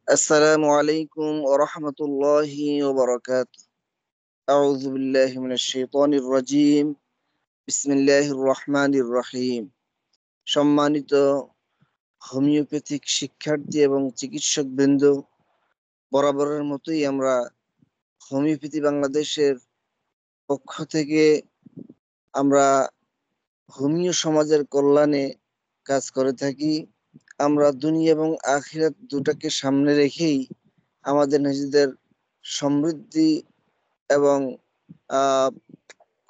السلام عليكم ورحمة الله وبركاته. أعوذ بالله من الشيطان الرجيم. بسم الله الرحمن الرحيم. সম্মানিত হোমিওপ্যাথিক শিক্ষার্থী এবং চিকিৎসক বৃন্দ, বরাবরের মতোই আমরা হোমিওপ্যাথি বাংলাদেশের পক্ষ থেকে আমরা হোমিও সমাজের কল্যাণে কাজ করে থাকি। আমরা দুনিয়া এবং আখিরাত দুটাকে সামনে রেখেই আমাদের নিজেদের সমৃদ্ধি এবং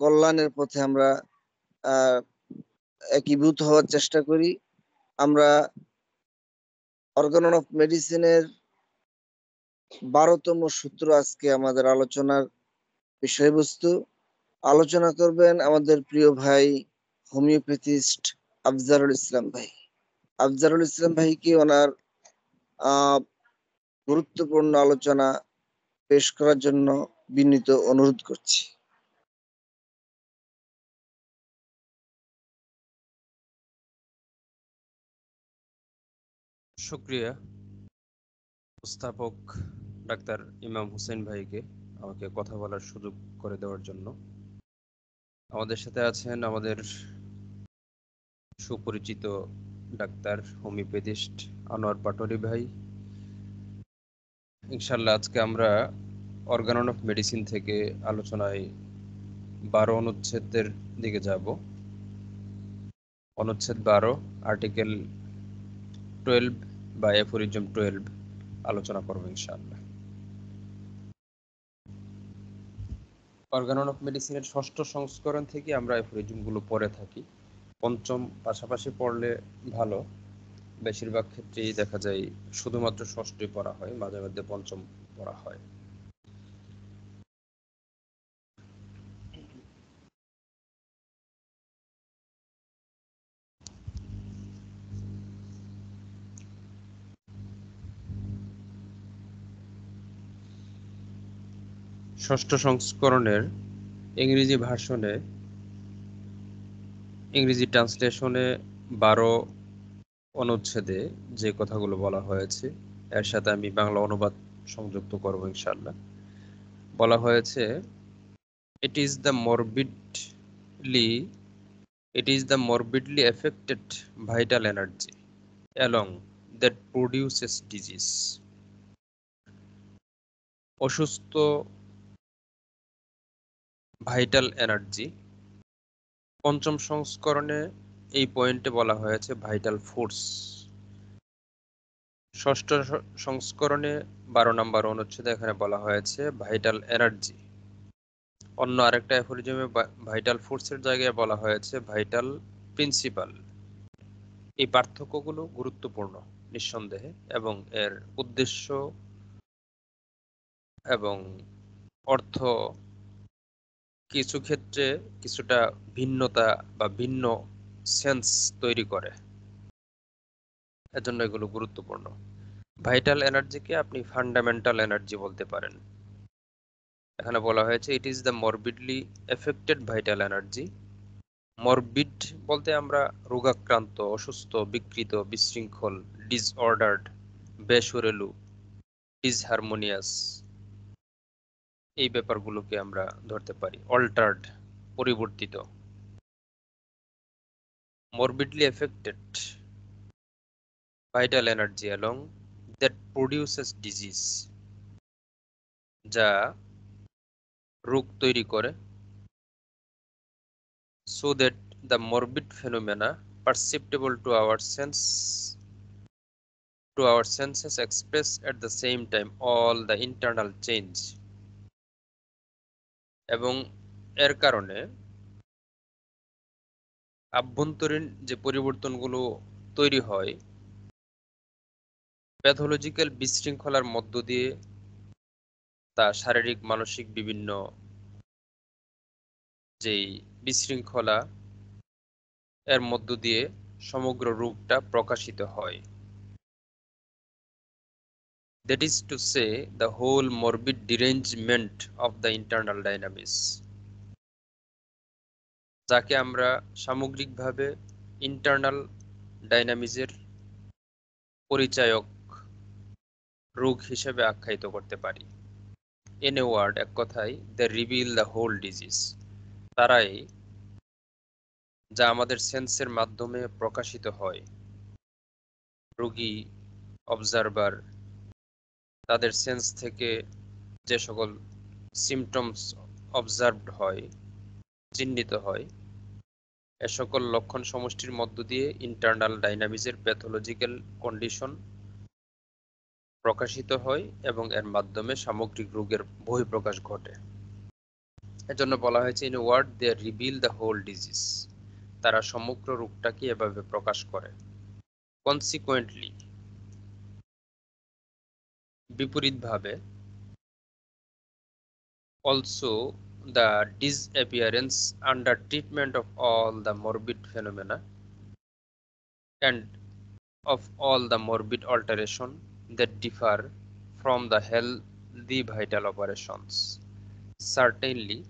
কল্যাণের পথে আমরা একীভূত হওয়ার চেষ্টা করি। আমরা অর্গান অফ মেডিসিনের 12তম সূত্র আজকে আমাদের আলোচনার বিষয়বস্তু। আলোচনা করবেন আমাদের প্রিয় ভাই হোমিওপ্যাথিস্ট আফজারুল ইসলাম ভাই। আফজারুল ইসলাম ভাইকে ওনার গুরুত্বপূর্ণ আলোচনা পেশ করার জন্য বিনীত অনুরোধ করছি। শুক্রিয়া উপস্থাপক ডাক্তার ইমাম হোসেন ভাইকে আমাকে কথা বলার সুযোগ করে দেওয়ার জন্য। আমাদের সাথে আছেন আমাদের সুপরিচিত ডাক্তার হোমিওপ্যাথিস্ট আনোয়ার পাটোয়ারি ভাই। ইনশাল্লাহ আজকে আমরা অর্গান অফ মেডিসিন থেকে আলোচনায় 12 অনুচ্ছেদের দিকে যাব। অনুচ্ছেদ 12 আর্টিকেল 12 বা অ্যাফোরিজম 12 আলোচনা করব ইনশাআল্লাহ। অর্গান অফ মেডিসিনের 6ষ্ঠ সংস্করণ থেকে আমরা অ্যাফোরিজমগুলো পড়ে থাকি। পঞ্চম পাশাপাশি পড়লে ভালো, বেশিরভাগ ক্ষেত্রেই দেখা যায় শুধুমাত্র 6ষ্ঠই পড়া হয়, মাঝে মধ্যে পঞ্চম পড়া হয়। ষষ্ঠ সংস্করণের ইংরেজি ভার্সনে, ইংরেজি ট্রান্সলেশনে 12 অনুচ্ছেদে যে কথাগুলো বলা হয়েছে এর সাথে আমি বাংলা অনুবাদ সংযুক্ত করব ইনশাআল্লাহ। বলা হয়েছে, it is the morbidly affected vital energy along that produces disease. অসুস্থ ভাইটাল এনার্জি। পঞ্চম সংস্করণে এই পয়েন্টে বলা হয়েছে ভাইটাল ফোর্স। ষষ্ঠ সংস্করণে 12 নম্বর অনুচ্ছেদে এখানে বলা হয়েছে ভাইটাল এনার্জি। অন্য আরেকটা অ্যাফোরিজমে ভাইটাল ফোর্সের জায়গায় বলা হয়েছে ভাইটাল প্রিন্সিপাল। এই পার্থক্যগুলো গুরুত্বপূর্ণ নিঃসন্দেহে, এবং এর উদ্দেশ্য এবং অর্থ কিছু ক্ষেত্রে কিছুটা ভিন্নতা বা ভিন্ন সেন্স তৈরি করে, এজন্য এগুলো গুরুত্বপূর্ণ। ভাইটাল এনার্জিকে আপনি ফান্ডামেন্টাল এনার্জি বলতে পারেন। এখানে বলা হয়েছে it is the morbidly affected vital energy. Morbid বলতে আমরা রোগাক্রান্ত, অসুস্থ, বিকৃত, বিশৃঙ্খল, ডিসঅর্ডার্ড, বেসুরেলু, ডিসহারমোনিয়াস, এই ব্যাপারগুলোকে আমরা ধরতে পারি। অল্টার্ড, পরিবর্তিত। morbidly affected vital energy along that produces disease, যা রোগ তৈরি করে। so that the morbid phenomena perceptible to our senses express at the same time all the internal change, এবং এর কারণে আভ্যন্তরীণ যে পরিবর্তনগুলো তৈরি হয় প্যাথোলজিক্যাল বিশৃঙ্খলার মধ্য দিয়ে, তা শারীরিক মানসিক বিভিন্ন যেই বিশৃঙ্খলা এর মধ্য দিয়ে সমগ্র রূপটা প্রকাশিত হয়। That is to say, the whole morbid derangement of the internal dynamics, যাকে আমরা সামগ্রিকভাবে ইন্টারনাল ডাইনামিক্সের পরিচায়ক রোগ হিসেবে আখ্যায়িত করতে পারি। ইন এ ওয়ার্ড, এক কথায়, দে রিভিল দ্য হোল ডিজিজ। তারাই, যা আমাদের সেন্সের মাধ্যমে প্রকাশিত হয়, রোগী, অবজারভার, তাদের সেন্স থেকে যে সকল সিমটমস অবজার্ভড হয়, চিহ্নিত হয়, এ সকল লক্ষণ সমষ্টির মধ্য দিয়ে ইন্টারনাল ডাইনামিক্সের প্যাথোলজিক্যাল কন্ডিশন প্রকাশিত হয় এবং এর মাধ্যমে সামগ্রিক রোগের বহিঃপ্রকাশ ঘটে। এজন্য বলা হয়েছে in word they reveal the whole disease. তারা সমগ্র রোগটাকে এভাবে প্রকাশ করে। কনসিকুয়েন্টলি, বিপরীতভাবে, also the disappearance under treatment of all the morbid phenomena and of all the morbid alteration that differ from the healthy vital operations certainly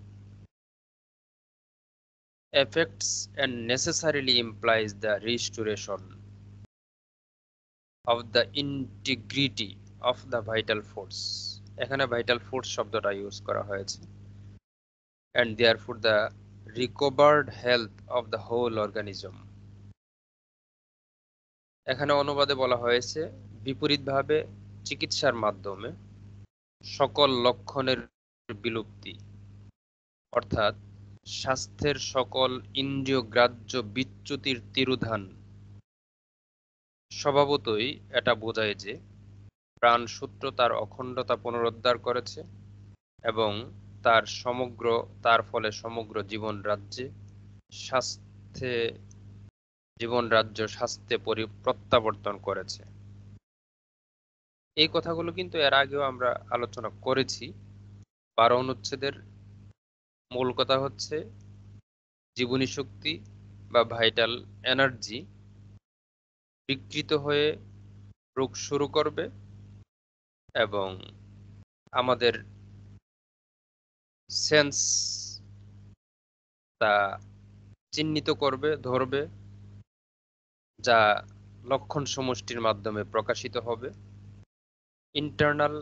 affects and necessarily implies the restoration of the integrity of the vital force। এখানে vital force শব্দটা use করা হয়েছে। and therefore the recovered health of the whole organism। এখানে অনুবাদে বলা হয়েছে বিপরীতভাবে চিকিৎসার মাধ্যমে সকল লক্ষণের বিলুপ্তি, অর্থাৎ স্বাস্থ্যের সকল ইন্দ্রিয়গ্রাহ্য বিচ্যুতির তিরোধান। স্বভাবতই এটা বোঝায় যে প্রাণসূত্র তার অখণ্ডতা পুনরুদ্ধার করেছে এবং তার ফলে সমগ্র জীবন রাজ্য স্বাস্থ্যে প্রত্যাবর্তন করেছে। এই কথাগুলো কিন্তু এর আগেও আমরা আলোচনা করেছি। 12 অনুচ্ছেদের মূল কথা হচ্ছে জীবনী শক্তি বা ভাইটাল এনার্জি বিকৃত হয়ে রোগ শুরু করবে এবং আমাদের সেন্স তা চিহ্নিত করবে, ধরবে, যা লক্ষণ সমষ্টির মাধ্যমে প্রকাশিত হবে। ইন্টারনাল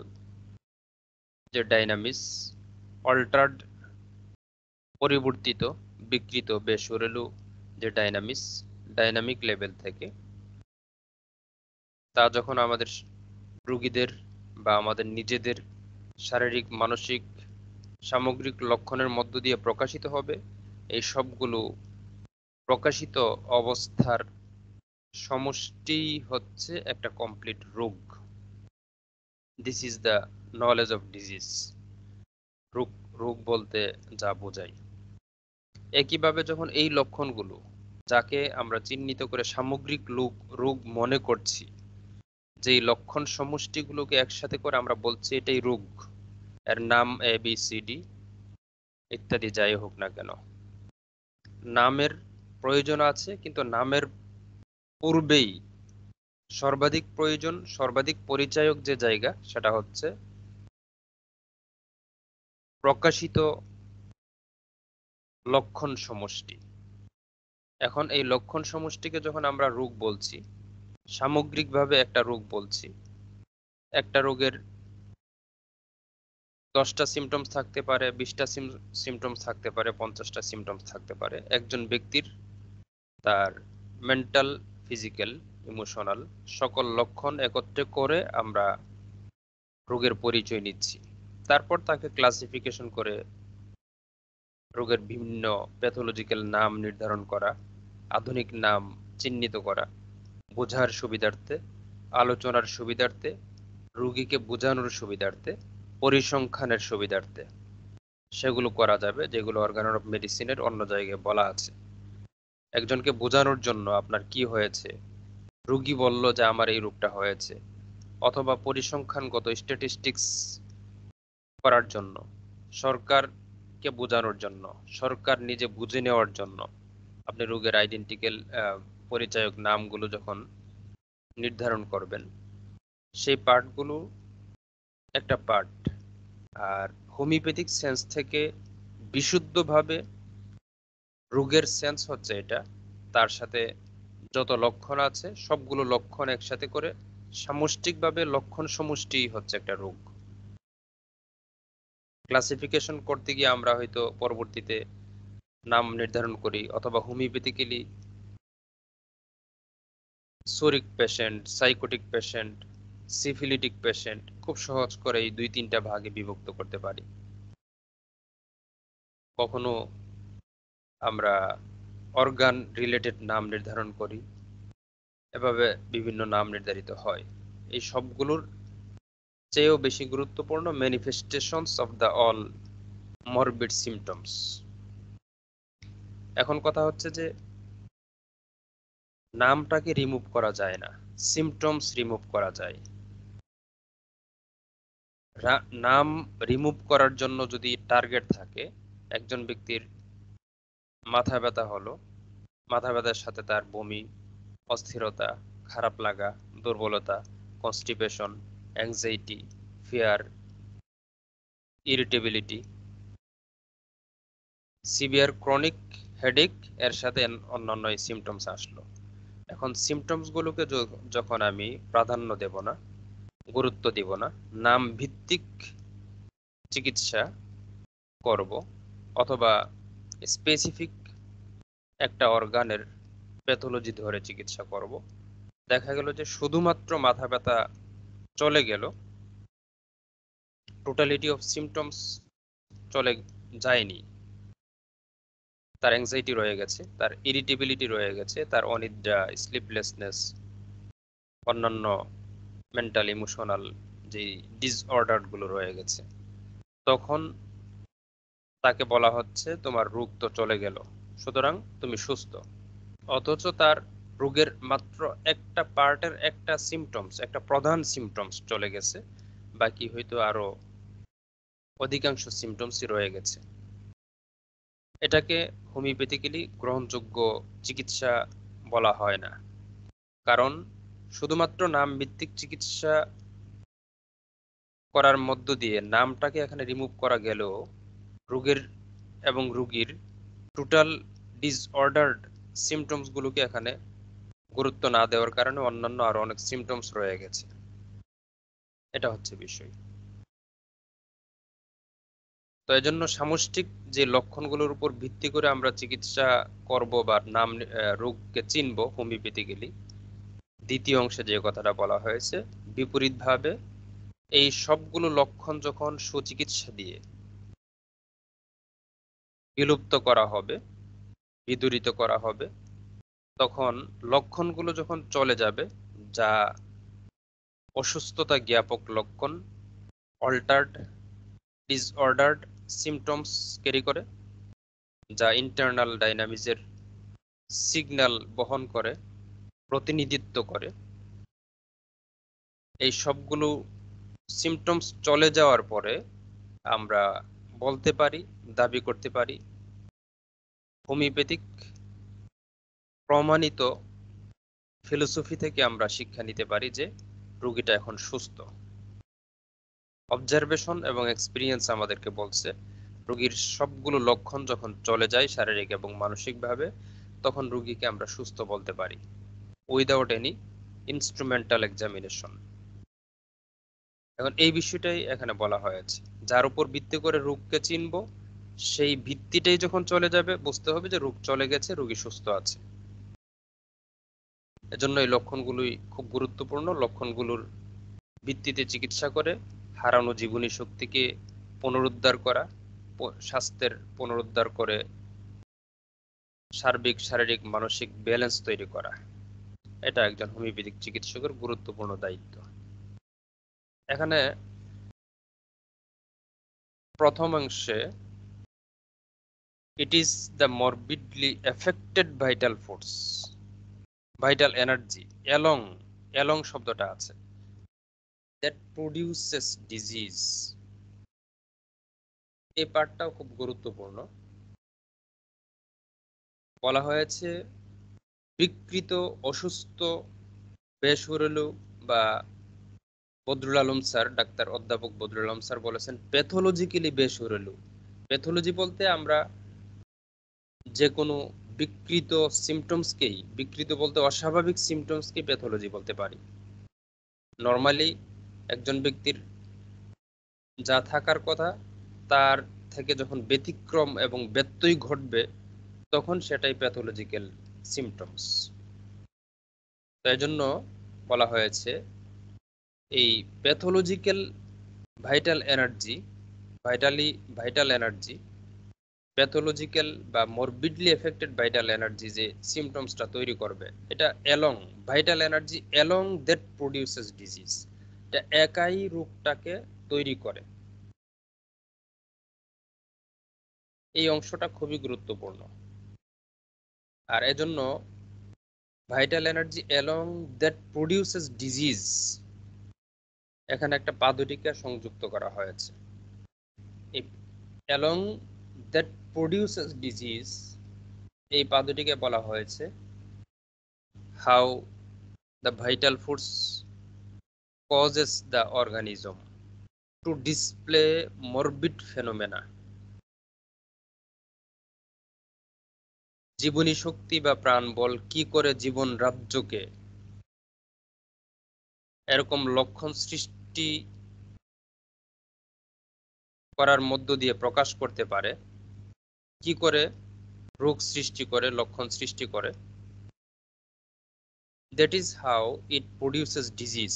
যে ডাইনামিক্স, অল্টার্ড, পরিবর্তিত, বিকৃত, বেসুরেলু যে ডাইনামিক লেভেল থেকে, তা যখন আমাদের রোগীদের বা আমাদের নিজেদের শারীরিক, মানসিক, সামগ্রিক লক্ষণের মধ্য দিয়ে প্রকাশিত হবে, এই সবগুলো প্রকাশিত অবস্থার সমষ্টি হচ্ছে একটা কমপ্লিট রোগ। This is the knowledge of disease. রোগ বলতে যা বোঝায়। একইভাবে যখন এই লক্ষণগুলো, যাকে আমরা চিহ্নিত করে সামগ্রিক রোগ মনে করছি, যেই লক্ষণ সমষ্টিগুলোকে একসাথে করে আমরা বলছি এটাই রোগ, এর নাম ABCD ইত্যাদি যাই হোক না কেন, নামের প্রয়োজন আছে, কিন্তু নামের পূর্বেই সর্বাধিক প্রয়োজন, সর্বাধিক পরিচায়ক যে জায়গা, সেটা হচ্ছে প্রকাশিত লক্ষণ সমষ্টি। এখন এই লক্ষণ সমষ্টিকে যখন আমরা রোগ বলছি, সামগ্রিকভাবে একটা রোগ বলছি, একটা রোগের 10টা সিমটমস থাকতে পারে, 20টা সিমটমস থাকতে পারে, 50টা সিমটমস থাকতে পারে। একজন ব্যক্তির তার মেন্টাল, ফিজিক্যাল, ইমোশনাল সকল লক্ষণ একত্রে করে আমরা রোগের পরিচয় নিচ্ছি। তারপর তাকে ক্লাসিফিকেশন করে রোগের বিভিন্ন প্যাথোলজিক্যাল নাম নির্ধারণ করা, আধুনিক নাম চিহ্নিত করা, বোঝার সুবিধার্থে, আলোচনার সুবিধার্থে, রোগীকে বোঝানোর সুবিধার্থে, পরিসংখ্যানের সুবিধার্থে সেগুলো করা যাবে, যেগুলো অর্গান অফ মেডিসিনের অন্য জায়গায় বলা আছে। একজনকে বোঝানোর জন্য আপনার কি হয়েছে, রোগী বলল যে আমার এই রোগটা হয়েছে, অথবা পরিসংখ্যানগত স্ট্যাটিস্টিক্স করার জন্য, সরকারকে বোঝানোর জন্য, সরকার নিজে বুঝে নেওয়ার জন্য আপনি রোগের আইডেন্টিক্যাল পরিচায়ক নামগুলো যখন নির্ধারণ করবেন, সেই পার্টগুলো একটা পার্ট। আর হোমিওপ্যাথিক সেন্স থেকে বিশুদ্ধভাবে রোগের সেন্স হচ্ছে এটা, তার সাথে যত লক্ষণ আছে সবগুলো লক্ষণ একসাথে করে সামষ্টিকভাবে লক্ষণ সমষ্টি হচ্ছে একটা রোগ। ক্লাসিফিকেশন করতে গিয়ে আমরা হয়তো পরবর্তীতে নাম নির্ধারণ করি, অথবা homoeopathically psoric patient, sycotic patient, syphilitic patient খুব সহজ করে এই 2-3টা ভাগে বিভক্ত করতে পারি। কখনো আমরা অর্গান রিলেটেড নাম নির্ধারণ করি, এভাবে বিভিন্ন নাম নির্ধারিত হয়। এই সবগুলোর চেয়েও বেশি গুরুত্বপূর্ণ manifestations of the all morbid symptoms. এখন কথা হচ্ছে যে নামটাকে রিমুভ করা যায় না, সিমটমস রিমুভ করা যায়। নাম রিমুভ করার জন্য যদি টার্গেট থাকে, একজন ব্যক্তির মাথা ব্যথা হলো, মাথা ব্যথার সাথে তার বমি, অস্থিরতা, খারাপ লাগা, দুর্বলতা, constipation, anxiety, fear, irritability, severe chronic headache এর সাথে অন্যান্য সিমটমস আসলো। এখন সিমটমস গুলোকে যখন আমি প্রাধান্য দেব না, গুরুত্ব দিব না, নাম ভিত্তিক চিকিৎসা করব, অথবা স্পেসিফিক একটা অর্গানের প্যাথোলজি ধরে চিকিৎসা করব, দেখা গেল যে শুধুমাত্র মাথা ব্যথা চলে গেল, টোটালিটি অফ সিমটমস চলে যায়নি। তার অ্যাংজাইটি রয়ে গেছে, তার ইরিটেবিলিটি রয়ে গেছে, তার অনিদ্রা, স্লিপলেসনেস, অন্যান্য মেন্টাল ইমোশনাল যে ডিসঅর্ডার গুলো রয়ে গেছে, তখন তাকে বলা হচ্ছে তোমার রোগ তো চলে গেল, সুতরাং তুমি সুস্থ। অথচ তার রোগের মাত্র একটা পার্টের একটা সিমটমস, একটা প্রধান সিমটমস চলে গেছে, বাকি হয়তো আরো অধিকাংশ সিমটমসই রয়ে গেছে। এটাকে হোমিওপ্যাথিক্যালি গ্রহণযোগ্য চিকিৎসা বলা হয় না, কারণ শুধুমাত্র নাম ভিত্তিক চিকিৎসা করার মধ্য দিয়ে নামটাকে এখানে রিমুভ করা গেলেও রোগের এবং রোগীর টোটাল ডিসঅর্ডার্ড সিমটমস গুলোকে এখানে গুরুত্ব না দেওয়ার কারণে অন্যান্য আরো অনেক সিমটমস রয়ে গেছে। এটা হচ্ছে বিষয়। তো এজন্য সামষ্টিক যে লক্ষণগুলোর উপর ভিত্তি করে আমরা চিকিৎসা করব বা নাম রোগকে চিনব হোমিওপ্যাথিক্যালি, দ্বিতীয় অংশে যে কথাটা বলা হয়েছে, বিপরীতভাবে এই সবগুলো লক্ষণ যখন সুচিকিৎসা দিয়ে বিলুপ্ত করা হবে, বিদূরিত করা হবে, তখন লক্ষণগুলো যখন চলে যাবে, যা অসুস্থতা জ্ঞাপক লক্ষণ, অল্টার্ড ডিসঅর্ডার্ড সিমটমস ক্যারি করে, যা ইন্টারনাল ডাইনামিক্সের সিগন্যাল বহন করে, প্রতিনিধিত্ব করে, এই সবগুলো সিমটমস চলে যাওয়ার পরে আমরা বলতে পারি, দাবি করতে পারি, হোমিওপ্যাথিক প্রমাণিত ফিলোসফি থেকে আমরা শিক্ষা নিতে পারি যে রোগীটা এখন সুস্থ। অবজারভেশন এবং এক্সপিরিয়েন্স আমাদেরকে বলছে রোগীর সবগুলো লক্ষণ যখন চলে যায় শারীরিক এবং মানসিকভাবে, তখন রোগীকে আমরা সুস্থ বলতে পারি, উইদাউট এনি ইনস্ট্রুমেন্টাল এক্সামিনেশন। এখন এই বিষয়টাই এখানে বলা হয়েছে, যার উপর ভিত্তি করে রোগকে চিনব, সেই ভিত্তিটাই যখন চলে যাবে, বুঝতে হবে যে রোগ চলে গেছে, রোগী সুস্থ আছে। এজন্য এই লক্ষণগুলোই খুব গুরুত্বপূর্ণ। লক্ষণগুলোর ভিত্তিতে চিকিৎসা করে হারানো জীবনী শক্তিকে পুনরুদ্ধার করা, স্বাস্থ্যের পুনরুদ্ধার করে সার্বিক শারীরিক মানসিক ব্যালেন্স তৈরি করা, এটা একজন হোমিওপ্যাথিক চিকিৎসকের গুরুত্বপূর্ণ দায়িত্ব। এখানে প্রথম অংশে it is the morbidly affected vital force, vital energy, along শব্দটা আছে, that produces disease। এই পার্টটাও খুব গুরুত্বপূর্ণ। বলা হয়েছে বিকৃত, অসুস্থ, বেসুরেলু বা বদরুল আলম স্যার, ডাক্তার অধ্যাপক বদরুল আলম স্যার বলেছেন প্যাথোলজিক্যালি বেসুরেলু। প্যাথোলজি বলতে আমরা যে কোনো বিকৃত সিমটমসকেই, বিকৃত বলতে অস্বাভাবিক সিমটমসকে প্যাথোলজি বলতে পারি। নর্মালি একজন ব্যক্তির যা থাকার কথা তার থেকে যখন ব্যতিক্রম এবং ব্যত্যয় ঘটবে তখন সেটাই প্যাথোলজিক্যাল সিমটমস। তাই জন্য বলা হয়েছে এই pathological vital energy, vital energy, pathological বা মরবিডলি এফেক্টেড ভাইটাল এনার্জি যে সিমটমসটা তৈরি করবে, এটা along vital energy along that produces disease, এটা একাই রোগটাকে তৈরি করে। এই অংশটা খুবই গুরুত্বপূর্ণ। আর এজন্য vital energy along that produces disease, এখানে একটা পাদটিকা সংযুক্ত করা হয়েছে। এই অ্যালং দ্যাট প্রডিউসেস ডিজিজ, এই পাদটিকে বলা হয়েছে how the vital force causes the organism to display morbid phenomena। জীবনী শক্তি বা প্রাণবল কি করে জীবন রাজ্যকে এরকম লক্ষণ সৃষ্টি করার মধ্য দিয়ে প্রকাশ করতে পারে, কি করে রোগ সৃষ্টি করে, লক্ষণ সৃষ্টি করে। That is how it produces disease,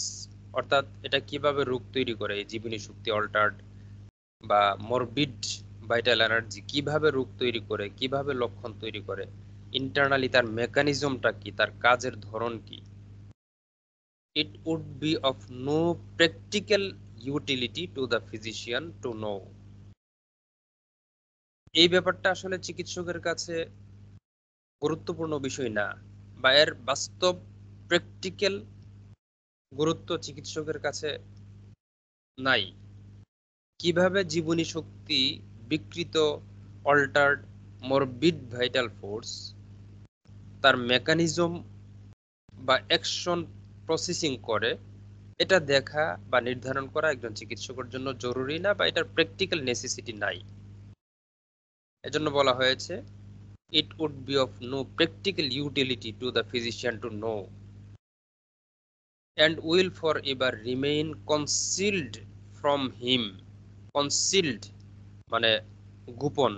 অর্থাৎ এটা কিভাবে রোগ তৈরি করে, এই জীবনী শক্তি অল্টার্ড বা মরবিড ভাইটাল এনার্জি কিভাবে রোগ তৈরি করে, কিভাবে লক্ষণ তৈরি করে, ইন্টারনালি তার মেকানিজমটা কি, তার কাজের ধরন কি। It would be of no practical utility to the physician to know। এই ব্যাপারটা আসলে চিকিৎসকের কাছে গুরুত্বপূর্ণ বিষয় না, বা এর বাস্তব প্র্যাকটিক্যাল গুরুত্ব চিকিৎসকের কাছে নাই। কিভাবে জীবনী শক্তি বিকৃত অল্টার্ড মরবিড ভাইটাল ফোর্স তার মেকানিজম বা অ্যাকশন প্রসেসিং করে, এটা দেখা বা নির্ধারণ করা একজন চিকিৎসকের জন্য জরুরি না, বা এটার প্র্যাকটিক্যাল নেসেসিটি নাই। এজন্য বলা হয়েছে it would be of no practical utility to the physician to know and will forever remain concealed from him। concealed মানে গোপন,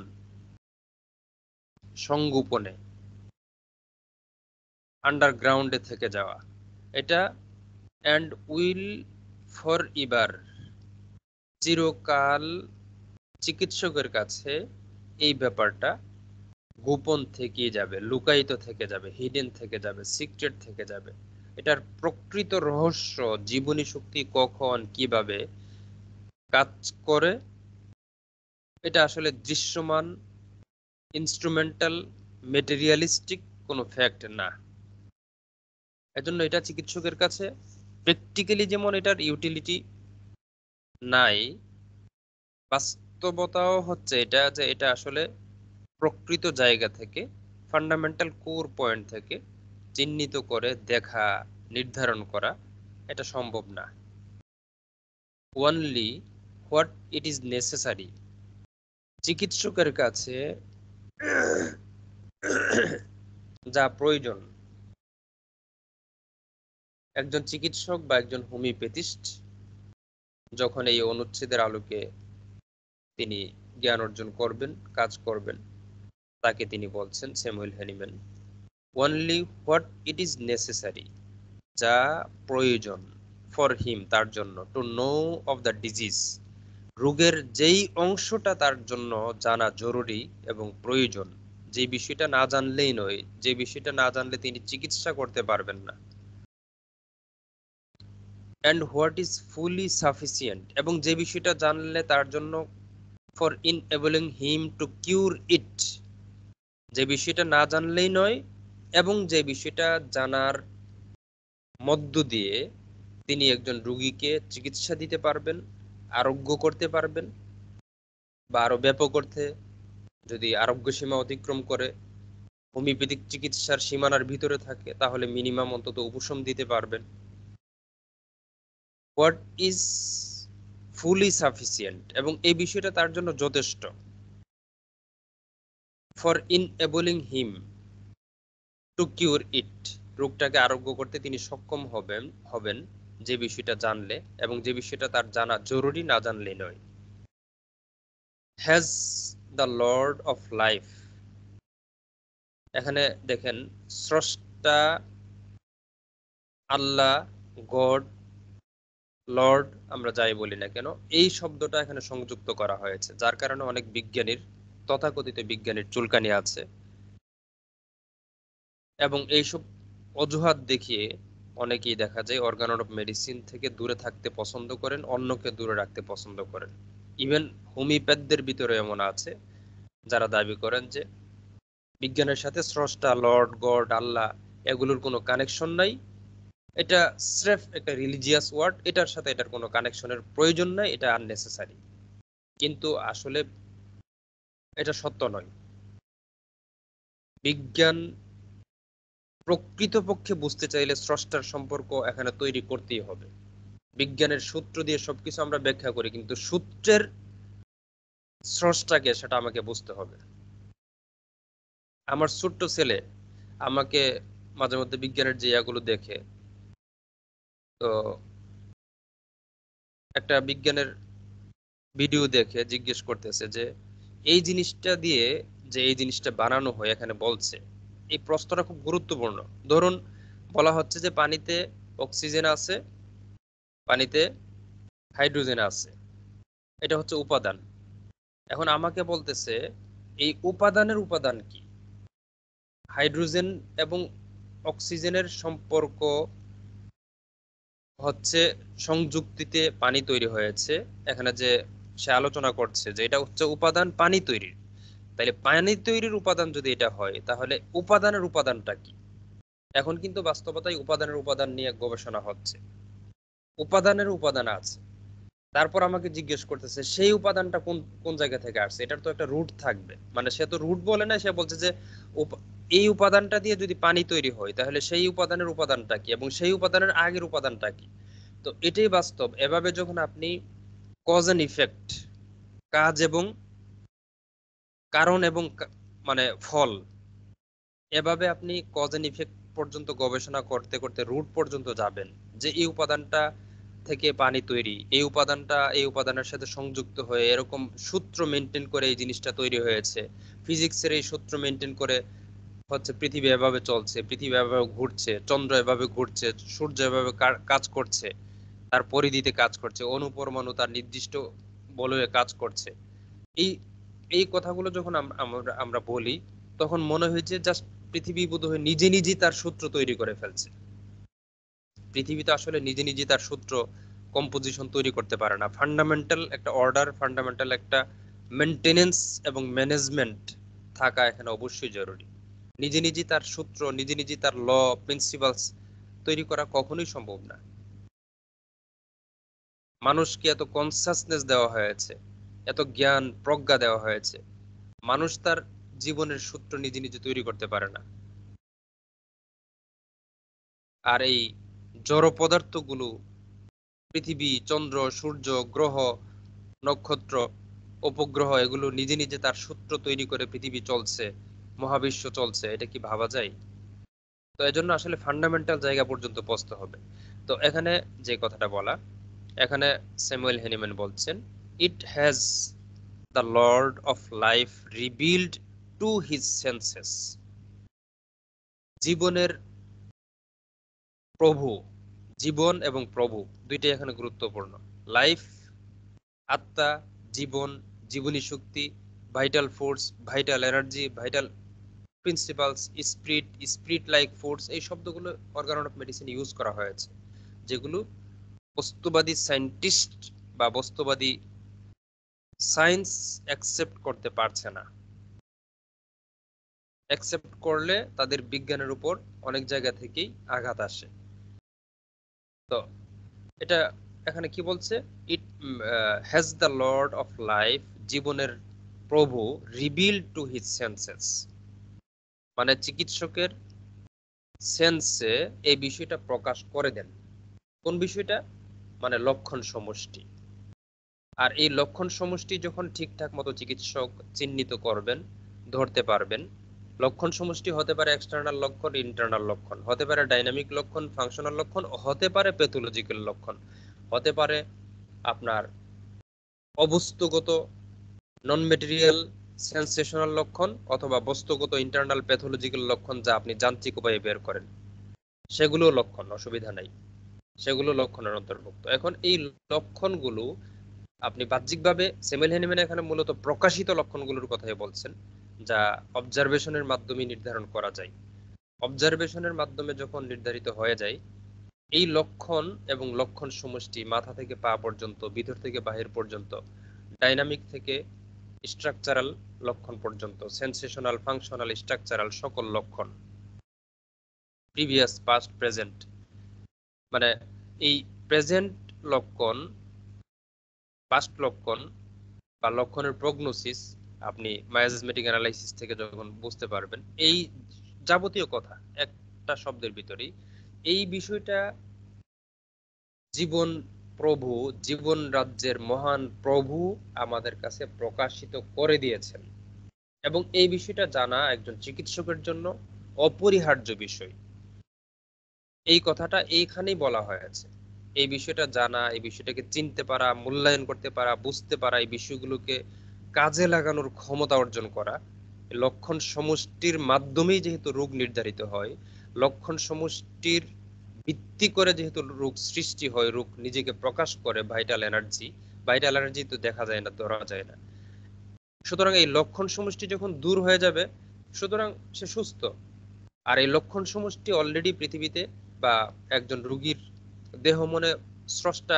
সংগোপনে, আন্ডারগ্রাউন্ডে থেকে যাওয়া এটা। and will forever, চিরকাল চিকিৎসকের কাছে এই ব্যাপারটা গোপন থেকে যাবে, লুকায়িত থেকে যাবে, হিডেন থেকে যাবে, সিক্রেট থেকে যাবে। এটার প্রকৃত রহস্য, জীবনী শক্তি কখন কিভাবে কাজ করে, এটা আসলে দৃশ্যমান, ইনস্ট্রুমেন্টাল, মেটেরিয়ালিস্টিক কোনো ফ্যাক্ট না। এজন্য এটা চিকিৎসকের কাছে প্র্যাকটিক্যালি যেমন এটার ইউটিলিটি নাই, বাস্তবতাও হচ্ছে এটা যে এটা আসলে প্রকৃত জায়গা থেকে, ফান্ডামেন্টাল কোর পয়েন্ট থেকে চিহ্নিত করে দেখা, নির্ধারণ করা এটা সম্ভব না। Only what it is necessary, চিকিৎসকের কাছে যা প্রয়োজন। একজন চিকিৎসক বা একজন হোমিওপ্যাথিস্ট যখন এই অনুচ্ছেদের আলোকে তিনি জ্ঞান অর্জন করবেন, কাজ করবেন, তাকে তিনি বলছেন Samuel Hahnemann, only what it is necessary, যা প্রয়োজন, ফর হিম তার জন্য, to know of the disease, রোগের যেই অংশটা তার জন্য জানা জরুরি এবং প্রয়োজন, যে বিষয়টা না জানলেই নয়, যে বিষয়টা না জানলে তিনি চিকিৎসা করতে পারবেন না। And what is fully sufficient, এবং যে বিষয়টা জানলে তার জন্য, ফর ইনএবলিং হিম টু কিউর ইট, যে বিষয়টা না জানলেই নয় এবং যে বিষয়টা জানার মধ্য দিয়ে তিনি একজন রোগীকে চিকিৎসা দিতে পারবেন, আরোগ্য করতে পারবেন, বা আরো ব্যাপক অর্থে যদি আরোগ্য সীমা অতিক্রম করে হোমিওপ্যাথিক চিকিৎসার সীমানার ভিতরে থাকে, তাহলে মিনিমাম অন্তত উপশম দিতে পারবেন। হোয়াট ইজ ফুলি সাফিসিয়েন্ট, এবং এই বিষয়টা তার জন্য যথেষ্ট। ফর ইনএবলিং হিম টু কিউর ইট, রোগটাকে আরোগ্য করতে তিনি সক্ষম হবেন। যে বিষয়টা জানলে এবং যে বিষয়টা তার জানা জরুরি, না জানলেই নয়। Has the Lord of life, এখানে দেখেন স্রষ্টা, আল্লাহ, গড, লর্ড, আমরা যাই বলি না কেন, এই শব্দটা এখানে সংযুক্ত করা হয়েছে, যার কারণে অনেক বিজ্ঞানীর, তথাকথিত বিজ্ঞানীর চুলকানি আছে। এবং এইসব অজুহাত দেখিয়ে অনেকেই দেখা যায় অর্গান অফ মেডিসিন থেকে দূরে থাকতে পছন্দ করেন, অন্যকে দূরে রাখতে পছন্দ করেন। ইভেন হোমিওপ্যাথদের ভিতরে এমন আছে যারা দাবি করেন যে বিজ্ঞানের সাথে স্রষ্টা, লর্ড, গড, আল্লাহ এগুলোর কোনো কানেকশন নাই, এটা স্রেফ একটা রিলিজিয়াস ওয়ার্ড, এটার সাথে এটার কোনো কানেকশনের প্রয়োজন নাই, এটা আননেসেসারি। কিন্তু আসলে এটা সত্য নয়। বিজ্ঞান প্রকৃতপক্ষে বুঝতে চাইলে স্রষ্টার সম্পর্ক এখানে তৈরি করতেই হবে। বিজ্ঞানের সূত্র দিয়ে সবকিছু আমরা ব্যাখ্যা করি, কিন্তু সূত্রের স্রষ্টাকে সেটা আমাকে বুঝতে হবে। আমার ছোট্ট ছেলে আমাকে মাঝে মধ্যে বিজ্ঞানের যে ইয়াগুলো দেখে, তো একটা বিজ্ঞানের ভিডিও দেখে জিজ্ঞেস করতেছে যে এই জিনিসটা দিয়ে যে এই জিনিসটা বানানো হয় এখানে বলছে, এই প্রশ্নটা খুব গুরুত্বপূর্ণ। ধরুন বলা হচ্ছে যে পানিতে অক্সিজেন আছে, পানিতে হাইড্রোজেন আছে, এটা হচ্ছে উপাদান। এখন আমাকে বলতেছে এই উপাদানের উপাদান কি? হাইড্রোজেন এবং অক্সিজেনের সম্পর্ক হচ্ছে সংযুক্তিতে পানি তৈরি হয়েছে। এখানে যে সে আলোচনা করছে যে এটা হচ্ছে উপাদান পানি তৈরির, তাহলে পানি তৈরির উপাদান যদি এটা হয় তাহলে উপাদানের উপাদানটা কি? এখন কিন্তু বাস্তবতায় উপাদানের উপাদান নিয়ে গবেষণা হচ্ছে, উপাদানের উপাদান আছে। তারপর আমাকে জিজ্ঞেস করতেছে সেই উপাদানটা কোন কোন জায়গা থেকে আসছে, এটার তো একটা রুট থাকবে। মানে সে তো রুট বলে না, সে বলছে যে এই উপাদানটা দিয়ে যদি পানি তৈরি হয় তাহলে সেই উপাদানের উপাদানটা কি এবং সেই উপাদানের আগের উপাদানটা কি। তো এটাই বাস্তব। এভাবে যখন আপনি কজ এন্ড ইফেক্ট, কাজ এবং কারণ এবং মানে ফল, এভাবে আপনি কজ এন্ড ইফেক্ট পর্যন্ত গবেষণা করতে করতে রুট পর্যন্ত যাবেন, যে এই উপাদানটা থেকে পানি তৈরি, এই উপাদানটা এই উপাদানের সাথে সংযুক্ত হয়ে এরকম সূত্র মেনটেন করে এই জিনিসটা তৈরি হয়েছে। ফিজিক্সের এই সূত্র মেনটেন করে হচ্ছে পৃথিবী এভাবে চলছে, পৃথিবী এভাবে ঘুরছে, চন্দ্র এভাবে ঘুরছে, সূর্য এভাবে কাজ করছে, তার পরিধিতে কাজ করছে, অনুপরমাণু তার নির্দিষ্ট বলয়ে কাজ করছে। এই এই কথাগুলো যখন আমরা আমরা বলি তখন মনে হয় যে জাস্ট পৃথিবী বোধহয় নিজে নিজেই তার সূত্র তৈরি করে ফেলছে। পৃথিবী তো আসলে নিজে নিজে তার সূত্র কম্পোজিশন তৈরি করতে পারে না। ফান্ডামেন্টাল একটা অর্ডার, ফান্ডামেন্টাল একটা মেনটেনেন্স এবং ম্যানেজমেন্ট থাকা এখানে অবশ্যই জরুরি। নিজে নিজে তার সূত্র, নিজে নিজে তার ল, প্রিন্সিপালস তৈরি করা কখনোই সম্ভব না। মানুষকে এত কনসাসনেস দেওয়া হয়েছে, এত জ্ঞান প্রজ্ঞা দেওয়া হয়েছে, মানুষ তার জীবনের সূত্র নিজে নিজে তৈরি করতে পারে না। আর এই জড় পদার্থগুলো, পৃথিবী, চন্দ্র, সূর্য, গ্রহ, নক্ষত্র, উপগ্রহ, এগুলো নিজে নিজে তার সূত্র তৈরি করে পৃথিবী চলছে, মহাবিশ্ব চলছে, এটা কি ভাবা যায়? তো এজন্য আসলে ফান্ডামেন্টাল জায়গা পর্যন্ত পৌঁছতে হবে। তো এখানে যে কথাটা বলা, এখানে স্যামুয়েল হ্যানিম্যান বলছেন, it has the Lord of life revealed to his senses. জীবনের প্রভু, জীবন এবং প্রভু দুইটাই এখানে গুরুত্বপূর্ণ। লাইফ আত্মা, জীবন, জীবনী শক্তি, vital force, vital energy, vital principles, spirit, spirit like force, এই শব্দগুলো অর্গান অফ মেডিসিন ইউজ করা হয়েছে, যেগুলো বস্তুবাদী সায়েন্টিস্ট বা বস্তুবাদী সায়েন্স অ্যাকসেপ্ট করতে পারছে না। অ্যাকসেপ্ট করলে তাদের বিজ্ঞানের উপর অনেক জায়গা থেকেই আঘাত আসে। তো এটা এখানে কি বলছে, it has the Lord of life, জীবনের প্রভু, রিভিল টু হিজ সেন্সেস, মানে চিকিৎসকের সেন্সে এই বিষয়টা প্রকাশ করে দেন। কোন বিষয়টা? মানে লক্ষণ সমষ্টি। আর এই লক্ষণ সমষ্টি যখন ঠিকঠাক মতো চিকিৎসক চিহ্নিত করবেন, ধরতে পারবেন, লক্ষণ সমষ্টি হতে পারে এক্সটার্নাল লক্ষণ, ইন্টারনাল লক্ষণ, হতে পারে ডাইনামিক লক্ষণ, ফাংশনাল লক্ষণ, হতে পারে প্যাথোলজিক্যাল লক্ষণ, হতে পারে আপনার অবস্তুগত নন মেটেরিয়াল সেন্সেশনাল লক্ষণ, অথবা বস্তুগত ইন্টারনাল প্যাথোলজিক্যাল লক্ষণ যা আপনি যান্ত্রিক উপায়ে বের করেন, সেগুলো লক্ষণ, অসুবিধা নাই, সেগুলো লক্ষণের অন্তর্ভুক্ত। এখন এই লক্ষণগুলো আপনি বাহ্যিকভাবে, সেমেল হ্যানিম্যান এখানে মূলত প্রকাশিত লক্ষণগুলোর কথাই বলছেন, যা অবজারভেশনের মাধ্যমে নির্ধারণ করা যায়। অবজারভেশনের মাধ্যমে যখন নির্ধারিত হয়ে যায়, এই লক্ষণ এবং লক্ষণ সমষ্টি মাথা থেকে পা পর্যন্ত, ভিতর থেকে বাহির পর্যন্ত, ডাইনামিক থেকে স্ট্রাকচারাল লক্ষণ পর্যন্ত, সেন্সেশনাল, ফাংশনাল, স্ট্রাকচারাল সকল লক্ষণ, প্রিভিয়াস, পাস্ট, প্রেজেন্ট, মানে এই প্রেজেন্ট লক্ষণ, পাস্ট লক্ষণ বা লক্ষণের প্রগনোসিস আপনি মায়াজমেটিক অ্যানালাইসিস থেকে যখন বুঝতে পারবেন, এই যাবতীয় কথা একটা শব্দের ভিতরেই, এই বিষয়টা জীবন প্রভু, জীবন রাজ্যের মহান প্রভু আমাদের কাছে প্রকাশিত করে দিয়েছেন, এবং এই বিষয়টা জানা একজন চিকিৎসকের জন্য অপরিহার্য বিষয়। এই কথাটা এইখানেই বলা হয়েছে। এই বিষয়টা জানা, এই বিষয়টাকে চিনতে পারা, মূল্যায়ন করতে পারা, বুঝতে পারা, এই বিষয়গুলোকে কাজে লাগানোর ক্ষমতা অর্জন করা, লক্ষণ সমষ্টির মাধ্যমেই যেহেতু রোগ নির্ধারিত হয়, লক্ষণ সমষ্টির ভিত্তি করে যেহেতু রোগ সৃষ্টি হয়, রোগ নিজেকে প্রকাশ করে, ভাইটাল এনার্জি, ভাইটাল এনার্জি তো দেখা যায় না, ধরা যায় না। সুতরাং এই লক্ষণ সমষ্টি যখন দূর হয়ে যাবে, সুতরাং সে সুস্থ। আর এই লক্ষণ সমষ্টি অলরেডি পৃথিবীতে বা একজন রোগীর দেহ মনে স্রষ্টা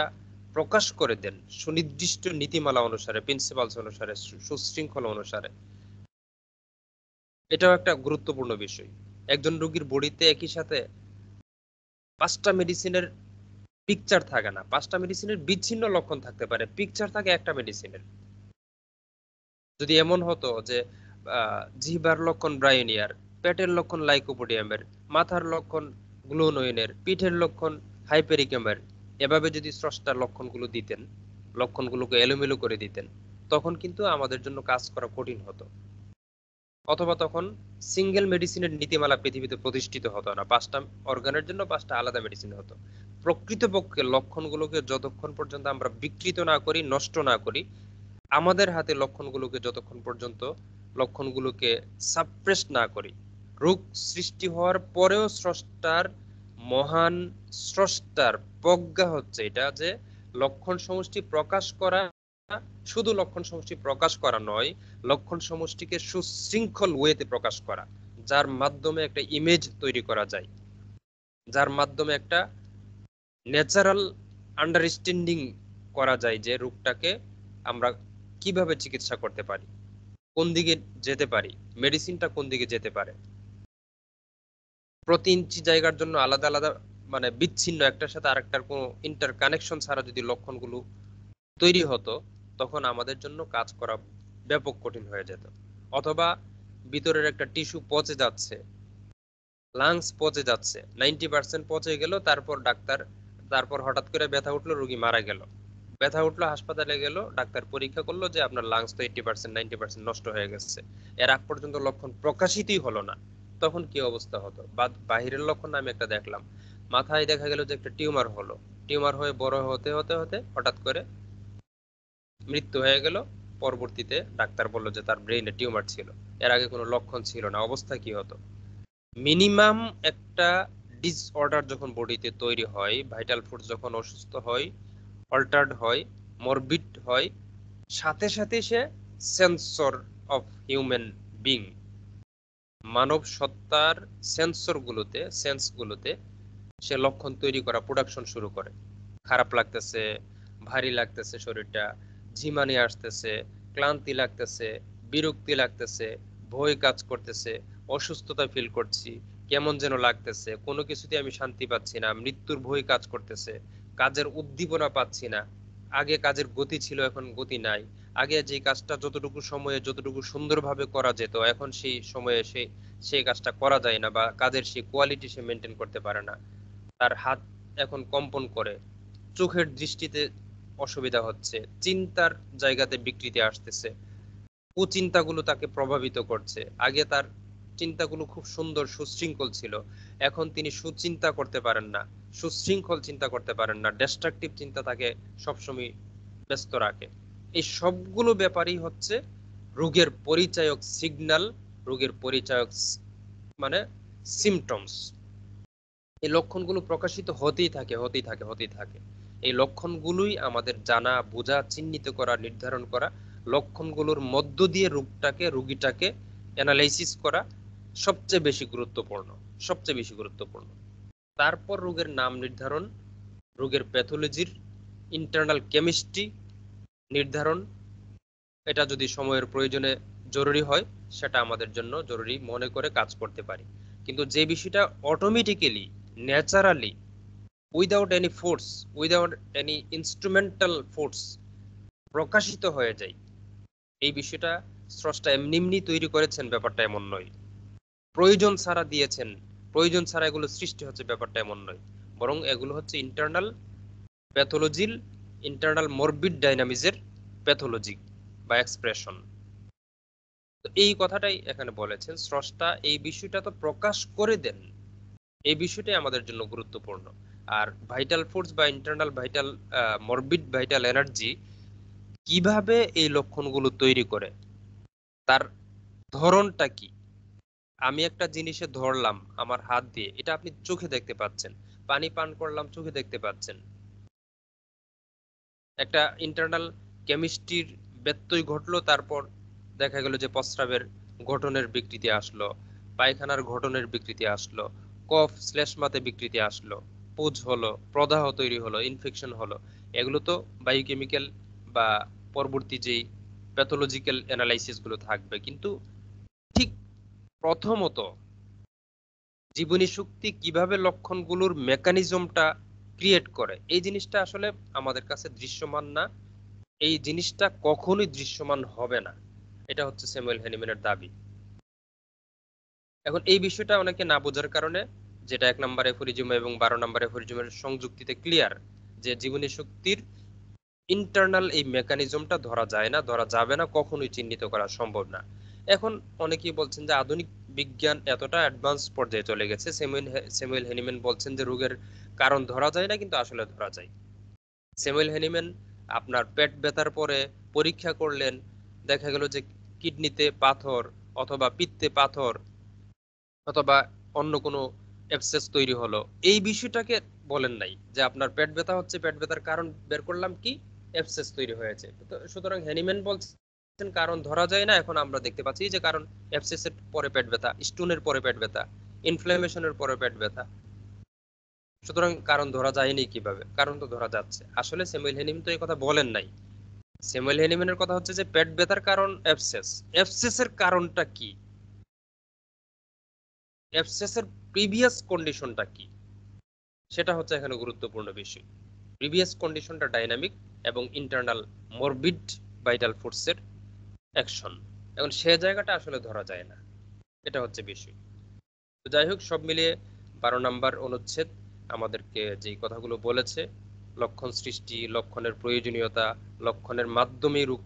প্রকাশ করে দেন সুনির্দিষ্ট নীতিমালা অনুসারে, প্রিন্সিপালস অনুসারে, সুশৃঙ্খলা অনুসারে। এটাও একটা গুরুত্বপূর্ণ বিষয়। একজন রোগীর বডিতে একই সাথে 5টা মেডিসিনের পিকচার থাকে না, 5টা মেডিসিনের বিচ্ছিন্ন লক্ষণ থাকতে পারে, পিকচার থাকে একটা মেডিসিনের। যদি এমন হতো যে জিহ্বার লক্ষণ ব্রাইনিয়ার, পেটের লক্ষণ লাইকোপোডিয়ামের, মাথার লক্ষণ গ্লুনোইনের, পিঠের লক্ষণ হাইপেরিকেমের, এভাবে যদি স্রষ্টা লক্ষণগুলো দিতেন, লক্ষণগুলোকে এলোমেলো করে দিতেন, তখন কিন্তু আমাদের জন্য কাজ করা কঠিন হতো। অথবা তখন সিঙ্গেল মেডিসিনের নীতিমালা পৃথিবীতে প্রতিষ্ঠিত হতো না, 5টা অর্গানের জন্য 5টা আলাদা মেডিসিন হতো। প্রকৃতপক্ষে লক্ষণগুলোকে যতক্ষণ পর্যন্ত আমরা বিকৃত না করি, নষ্ট না করি, আমাদের হাতে লক্ষণগুলোকে যতক্ষণ পর্যন্ত লক্ষণগুলোকে সাপ্রেস না করি, রোগ সৃষ্টি হওয়ার পরেও স্রষ্টার, মহান স্রষ্টার প্রজ্ঞা হচ্ছে এটা যে লক্ষণ সমষ্টি প্রকাশ করা, শুধু লক্ষণ সমষ্টি প্রকাশ করা নয়, লক্ষণ সমষ্টিকে সুশৃঙ্খল ওয়েতে প্রকাশ করা, যার মাধ্যমে একটা ইমেজ তৈরি করা যায়, যার মাধ্যমে একটা ন্যাচারাল আন্ডারস্ট্যান্ডিং করা যায় যে রোগটাকে আমরা কিভাবে চিকিৎসা করতে পারি, কোন দিকে যেতে পারি, মেডিসিনটা কোন দিকে যেতে পারে। প্রতি ইঞ্চি জায়গার জন্য আলাদা আলাদা, মানে বিচ্ছিন্ন, একটার সাথে আরেকটার কোনো ইন্টার কানেকশন ছাড়া যদি লক্ষণগুলো তৈরি হতো, তখন আমাদের জন্য কাজ করা ব্যাপক কঠিন হয়ে যেত। অথবা ভিতরের একটা টিস্যু পচে যাচ্ছে, লাংস পচে যাচ্ছে, 90% পচে গেল, তারপর হঠাৎ করে ব্যথা উঠলো, রোগী মারা গেল। ব্যথা উঠলো, হাসপাতালে গেল, ডাক্তার পরীক্ষা করলো যে আপনার লাংস তো 80% 90% নষ্ট হয়ে গেছে, এর আগ পর্যন্ত লক্ষণ প্রকাশিতই হলো না। তখন কি অবস্থা হতো? বা বাহিরের লক্ষণ আমি একটা দেখলাম, মাথায় দেখা গেল যে একটা টিউমার হলো, টিউমার হয়ে বড় হতে হতে হতে হঠাৎ করে মৃত্যু হয়ে গেল। পরবর্তীতে ডাক্তার বললো যে তার ব্রেইনে টিউমার ছিল, এর আগে কোনো লক্ষণ ছিল না। অবস্থা কি হতো? মিনিমাম একটা ডিসঅর্ডার যখন বডিতে তৈরি হয়, ভাইটাল ফোর্স যখন অসুস্থ হয়, অল্টার্ড হয়, মরবিড হয়, সাথে সাথে সে সেন্সর অফ হিউম্যান বিং, মানব সত্তার সেন্সগুলোতে সে লক্ষণ তৈরি করা, প্রোডাকশন শুরু করে। খারাপ লাগতেছে, ভারী লাগতেছে শরীরটা, ঝিমানি আসতেছে, ক্লান্তি লাগতেছে, বিরক্তি লাগতেছে, ভয় কাজ করতেছে, অসুস্থতা ফিল করছি, কেমন যেন লাগতেছে, কোনো কিছুতে আমি শান্তি পাচ্ছি না, মৃত্যুর ভয় কাজ করতেছে, কাজের উদ্দীপনা পাচ্ছি না, আগে কাজের গতি ছিল এখন গতি নাই, আগে যে কাজটা যতটুকু সময়ে যতটুকু সুন্দরভাবে করা যেত, এখন সেই সময়ে সেই কাজটা করা যায় না, বা কাজের সেই কোয়ালিটি সে মেনটেন করতে পারে না। তার হাত এখন কম্পন করে, চোখের দৃষ্টিতে অসুবিধা হচ্ছে, চিন্তার জায়গাতে বিকৃতি আসতেছে, কুচিন্তাগুলো তাকে প্রভাবিত করছে। আগে তার চিন্তাগুলো খুব সুন্দর সুশৃঙ্খল ছিল, এখন তিনি সুচিন্তা করতে পারেন না, সুশৃঙ্খল চিন্তা করতে পারেন না, ডিস্ট্রাকটিভ চিন্তা তাকে সবসময় ব্যস্ত রাখে। এই সবগুলো ব্যাপারই হচ্ছে রোগের পরিচায়ক সিগন্যাল, রোগের পরিচায়ক মানে সিমটমস। এই লক্ষণগুলো প্রকাশিত হতেই থাকে হতেই থাকে হতেই থাকে। এই লক্ষণগুলোই আমাদের জানা, বোঝা, চিহ্নিত করা, নির্ধারণ করা, লক্ষণগুলোর মধ্য দিয়ে রোগীটাকে অ্যানালাইসিস করা সবচেয়ে বেশি গুরুত্বপূর্ণ, সবচেয়ে বেশি গুরুত্বপূর্ণ। তারপর রোগের নাম নির্ধারণ, রোগের প্যাথোলজির ইন্টারনাল কেমিস্ট্রি নির্ধারণ, এটা যদি সময়ের প্রয়োজনে জরুরি হয় সেটা আমাদের জন্য জরুরি মনে করে কাজ করতে পারি। কিন্তু যে বিষয়টা automatically, naturally, without any force, without any instrumental force প্রকাশিত হয়ে যায়, এই বিষয়টা স্রষ্টা এমনি এমনি তৈরি করেছেন ব্যাপারটা এমন নয়, প্রয়োজন ছাড়া দিয়েছেন, প্রয়োজন ছাড়া এগুলো সৃষ্টি হচ্ছে ব্যাপারটা এমন নয়, বরং এগুলো হচ্ছে ইন্টারনাল প্যাথোলজির, ইন্টারনাল মরবিড ডাইনামিক্সের প্যাথোলজি বা এক্সপ্রেশন। তো এই কথাটাই এখানে বলেছেন, স্রষ্টা এই বিষয়টা তো প্রকাশ করে দেন, এই বিষয়টাই আমাদের জন্য গুরুত্বপূর্ণ। আর ভাইটাল ফোর্স বা internal vital morbid vital energy কিভাবে এই লক্ষণগুলো তৈরি করে, তার ধরনটা কি। আমি একটা জিনিসে ধরলাম আমার হাত দিয়ে, এটা আপনি চোখে দেখতে পাচ্ছেন, পানি পান করলাম চোখে দেখতে পাচ্ছেন। একটা ইন্টারনাল কেমিস্ট্রির ব্যত্যয় ঘটলো, তারপর দেখা গেল যে প্রস্রাবের গঠনের বিকৃতি আসলো, পায়খানার গঠনের বিকৃতি আসলো, কফ শ্লেষ্মাতে বিকৃতি আসলো, পুজ হলো, প্রদাহ তৈরি হলো, ইনফেকশন হলো। এগুলো তো বায়োকেমিক্যাল বা পরবর্তী যেই প্যাথোলজিক্যাল অ্যানালাইসিস গুলো থাকবে। কিন্তু ঠিক প্রথমত জীবনী শক্তি কিভাবে লক্ষণগুলোর মেকানিজমটা ক্রিয়েট করে, এই জিনিসটা আসলে আমাদের কাছে দৃশ্যমান না, এই জিনিসটা কখনোই দৃশ্যমান হবে না, এটা হচ্ছে স্যামুয়েল হ্যানিম্যানের দাবি। এখন এই বিষয়টা অনেকে না বোঝার কারণে, যেটা 1 নম্বর এফোরিজম এবং 12 নম্বর এফোরিজমের সংযুক্তিতে ক্লিয়ার, যে জীবনী শক্তির ইন্টারনাল এই মেকানিজমটা ধরা যায় না, ধরা যাবে না, কখনোই চিহ্নিত করা সম্ভব না। এখন অনেকেই বলছেন যে আধুনিক বিজ্ঞান এতটা অ্যাডভান্স পর্যায়ে চলে গেছে, স্যামুয়েল হ্যানিম্যান বলছেন যে রোগের কারণ ধরা যায় না, কিন্তু আসলে ধরা যায়। স্যামুয়েল হ্যানিম্যান আপনার পেট ব্যথার পরে পরীক্ষা করলেন, দেখা গেল যে কিডনিতে পাথর, অথবা পিত্তে পাথর, অথবা অন্য কোনো অ্যাবসেস তৈরি হলো, এই বিষয়টাকে বলেন নাই যে আপনার পেট ব্যথা হচ্ছে, পেট ব্যথার কারণ বের করলাম কি, অ্যাবসেস তৈরি হয়েছে। তো সুতরাং হ্যানিম্যান বলছেন কারণ ধরা যায় না, এখন আমরা দেখতে পাচ্ছি যে কারণ অ্যাবসেসের পরে পেট ব্যথা, স্টোনের পরে পেট ব্যথা, ইনফ্ল্যামেশনের পরে পেট ব্যথা। সুতরাং কারণ ধরা যায়নি কিভাবে, কারণ তো ধরা যাচ্ছে। আসলে স্যামুয়েল হ্যানিম্যান তো এই কথা বলেন নাই। স্যামুয়েল হ্যানিম্যানের কথা হচ্ছে যে পেট ব্যথার কারণ অ্যাবসেস, অ্যাবসেসের কারণটা কি, অ্যাবসেসের প্রিভিয়াস কন্ডিশনটা কি, সেটা হচ্ছে এখানে গুরুত্বপূর্ণ বিষয়। প্রিভিয়াস কন্ডিশনটা ডাইনামিক এবং ইন্টারনাল মরবিড ভাইটাল ফোর্সের অ্যাকশন। এখন সে জায়গাটা আসলে ধরা যায় না, এটা হচ্ছে বিষয়। তো যাই হোক, সব মিলিয়ে 12 নম্বর অনুচ্ছেদ আমাদেরকে যেই কথাগুলো বলেছে, লক্ষণ সৃষ্টি, লক্ষণের প্রয়োজনীয়তা, লক্ষণের মাধ্যমে রোগ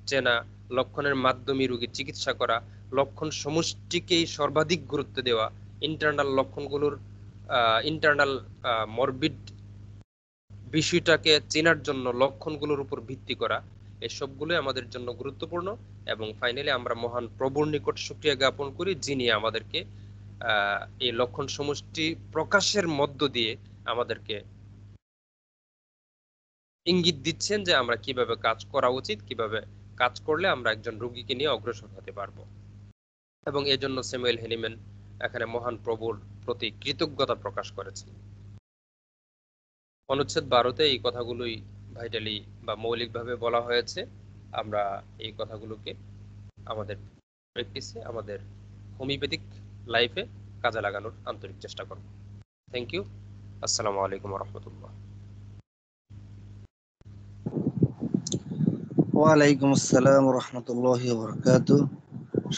চেনা, লক্ষণের মাধ্যমে রোগীর চিকিৎসা করা, লক্ষণ সমষ্টিকেই সর্বাধিক গুরুত্ব দেওয়া, ইন্টারনাল লক্ষণগুলোর ইন্টারনাল মরবিড বিষয়টাকে চেনার জন্য লক্ষণগুলোর উপর ভিত্তি করা, এসবগুলোই আমাদের জন্য গুরুত্বপূর্ণ। এবং ফাইনালি আমরা মহান প্রভুর নিকট শুকরিয়া জ্ঞাপন করি, যিনি আমাদেরকে এই লক্ষণ সমষ্টি প্রকাশের মধ্য দিয়ে আমাদেরকে ইঙ্গিত দিচ্ছেন যে আমরা কিভাবে কাজ করা উচিত, কিভাবে কাজ করলে আমরা একজন রোগীকে নিয়ে অগ্রসর হতে পারবো। এবং এজন্য স্যামুয়েল হ্যানিম্যান এখানে মহান প্রভুর প্রতি কৃতজ্ঞতা প্রকাশ করেছেন। অনুচ্ছেদ 12-তে এই কথাগুলোই ভাইটালি বা মৌলিকভাবে বলা হয়েছে। আমরা এই কথাগুলোকে আমাদের প্র্যাকটিসে, আমাদের হোমিওপ্যাথিক লাইফে কাজে লাগানোর আন্তরিক চেষ্টা করব। Thank you. আসসালামু আলাইকুম রহমতুল্লাহ। ওয়ালাইকুম আসসালাম রহমতুল্লাহ বরকাত।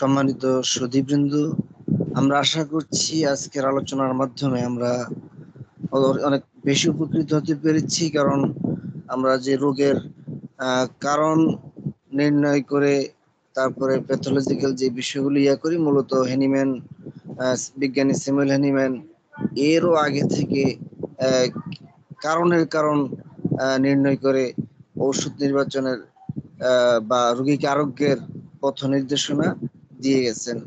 সম্মানিত সুধীবৃন্দ, আমরা আশা করছি আজকের আলোচনার মাধ্যমে আমরা অনেক বেশি উপকৃত হতে পেরেছি, কারণ আমরা যে রোগের কারণ নির্ণয় করে তারপরে প্যাথোলজিক্যাল যে বিষয়গুলো করি, মূলত হ্যানিম্যান বিজ্ঞানী স্যামুয়েল হ্যানিম্যান এরও আগে থেকে আহ, কারণের কারণ নির্ণয় করে ঔষধ নির্বাচনের বা রোগীকে আরোগ্যের পথ নির্দেশনা দিয়ে গেছেন।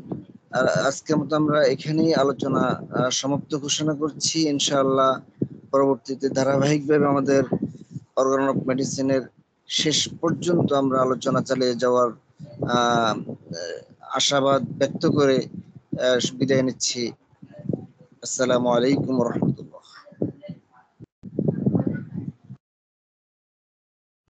আর আজকের মতো আমরা এখানেই আলোচনা সমাপ্ত ঘোষণা করছি। ইনশাআল্লাহ পরবর্তীতে ধারাবাহিকভাবে আমাদের অর্গান অফ মেডিসিনের শেষ পর্যন্ত আমরা আলোচনা চালিয়ে যাওয়ার আহ, আশাবাদ ব্যক্ত করে বিদায় নিচ্ছি। আসসালামু আলাইকুম রহমতুল্লাহ।